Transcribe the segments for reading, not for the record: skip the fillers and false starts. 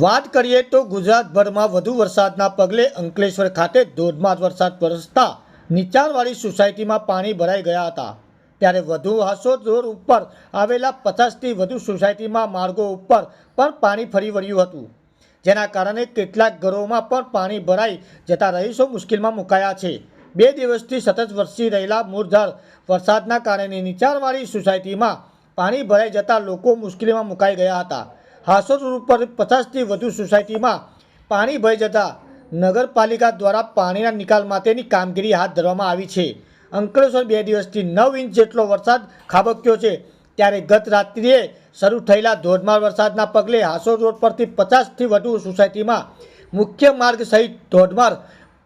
વાત કરીએ તો ગુજરાતભરમાં વધુ વરસાદના પગલે અંકલેશ્વર ખાતે ધોધમાર વરસાદ વરસતા નીચાણવાળી સોસાયટીમાં પાણી ભરાઈ ગયા હતા। ત્યારે વધુ હાંસોદ રોડ ઉપર આવેલા 50થી વધુ સોસાયટીમાં માર્ગો ઉપર પણ પાણી ફરી વળ્યું હતું, જેના કારણે કેટલાક ઘરોમાં પણ પાણી ભરાઈ જતા રહીશો મુશ્કેલીમાં મુકાયા છે। 2 દિવસથી સતત વરસી રહેલા મૂળધાર વરસાદના કારણે નીચાણવાળી સોસાયટીમાં પાણી ભરાઈ જતા લોકો મુશ્કેલીમાં મુકાઈ ગયા હતા। હાંસોદ રોડ ઉપર 50થી વધુ સોસાયટીમાં પાણી ભરાઈ જતા નગરપાલિકા દ્વારા પાણીના નિકાલ માટેની કામગીરી હાથ ધરવામાં આવી છે। અંકલેશ્વર 2 દિવસથી 9 ઇંચ જેટલો વરસાદ ખાબક્યો છે। ત્યારે ગત રાત્રિએ શરૂ થયેલા ધોધમાર વરસાદના પગલે હાંસોદ રોડ પરથી 50થી વધુ સોસાયટીમાં મુખ્ય માર્ગ સહિત ધોધમાર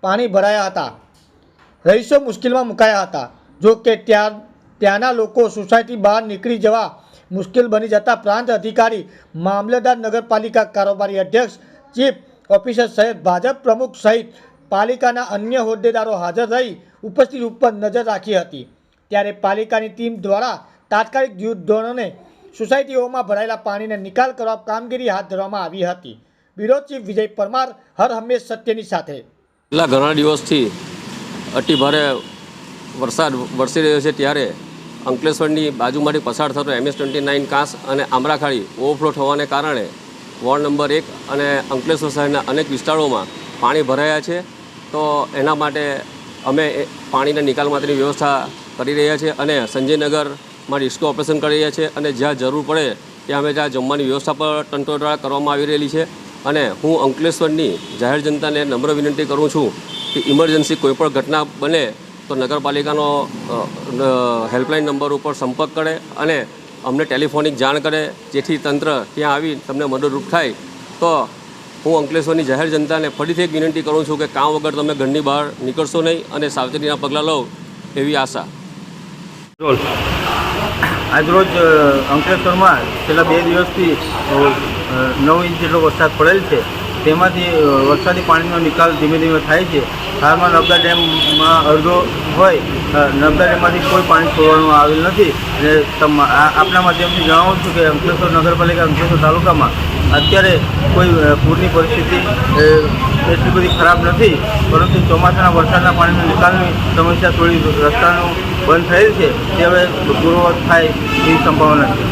પાણી ભરાયા હતા। રહીશો મુશ્કેલીમાં મુકાયા હતા। જો કે ત્યાંના લોકો સોસાયટી બહાર નીકળી જવા મુશ્કેલ બની જતા પ્રાંત અધિકારી, મામલતદાર, નગરપાલિકા કારોબારી અધ્યક્ષ, ચીફ ઓફિસર સહિત ભાજપ પ્રમુખ સહિત પાલિકાના અન્ય હોદ્દેદારો હાજર રહી ઉપસ્થિત ઉપર નજર રાખી હતી। ત્યારે પાલિકાની ટીમ દ્વારા તાત્કાલિક યુદ્ધ ધોરણે સોસાયટીઓમાં ભરાયેલા પાણીને નિકાલ કરવા કામગીરી હાથ ધરવામાં આવી હતી। બ્યુરો ચીફ વિજય પરમાર, હર હંમેશ સત્યની સાથે। છેલ્લા ઘણા દિવસથી અતિભારે વરસાદ વરસી રહ્યો છે, ત્યારે અંકલેશ્વરની બાજુમાંથી પસાર થતો MS-29 કાંસ અને આમરાખાડી ઓવરફ્લો થવાને કારણે વોર્ડ નંબર 1 અને અંકલેશ્વર શહેરના અનેક વિસ્તારોમાં પાણી ભરાયા છે। તો એના માટે અમે પાણીના નિકાલ માટેની વ્યવસ્થા કરી રહ્યા છીએ અને સંજયનગરમાં રિસ્ક્યુ ઓપરેશન કરી રહ્યા છીએ અને જ્યાં જરૂર પડે ત્યાં અમે ત્યાં જમવાની વ્યવસ્થા પણ તંત્ર દ્વારા કરવામાં આવી રહેલી છે। અને હું અંકલેશ્વરની જાહેર જનતાને નમ્ર વિનંતી કરું છું કે ઇમરજન્સી કોઈપણ ઘટના બને તો નગરપાલિકાનો હેલ્પલાઇન નંબર ઉપર સંપર્ક કરે અને અમને ટેલિફોનિક જાણ કરે, જેથી તંત્ર ત્યાં આવી તમને મદદરૂપ થાય। તો હું અંકલેશ્વરની જાહેર જનતાને ફરીથી એક વિનંતી કરું છું કે કામ વગર તમે ઘરની બહાર નીકળશો નહીં અને સાવચેતીના પગલાં લો એવી આશા। આજરોજ અંકલેશ્વરમાં છેલ્લા 2 દિવસથી 9 ઇંચ જેટલો વરસાદ પડેલ છે। તેમાંથી વરસાદી પાણીનો નિકાલ ધીમે ધીમે થાય છે। હાલમાં નર્મદા ડેમમાં અડધો હોય, નર્મદા ડેમમાંથી કોઈ પાણી છોડવામાં આવેલ નથી। અને આપના માધ્યમથી જણાવું છું કે અંકલેશ્વર નગરપાલિકા, અંકલેશ્વર તાલુકામાં અત્યારે કોઈ પૂરની પરિસ્થિતિ એટલી બધી ખરાબ નથી, પરંતુ ચોમાસાના વરસાદના પાણીના નિકાલની સમસ્યા થોડી રસ્તાનું બંધ થયેલ છે, તે હવે પૂર્વવત થાય એવી સંભાવના છે।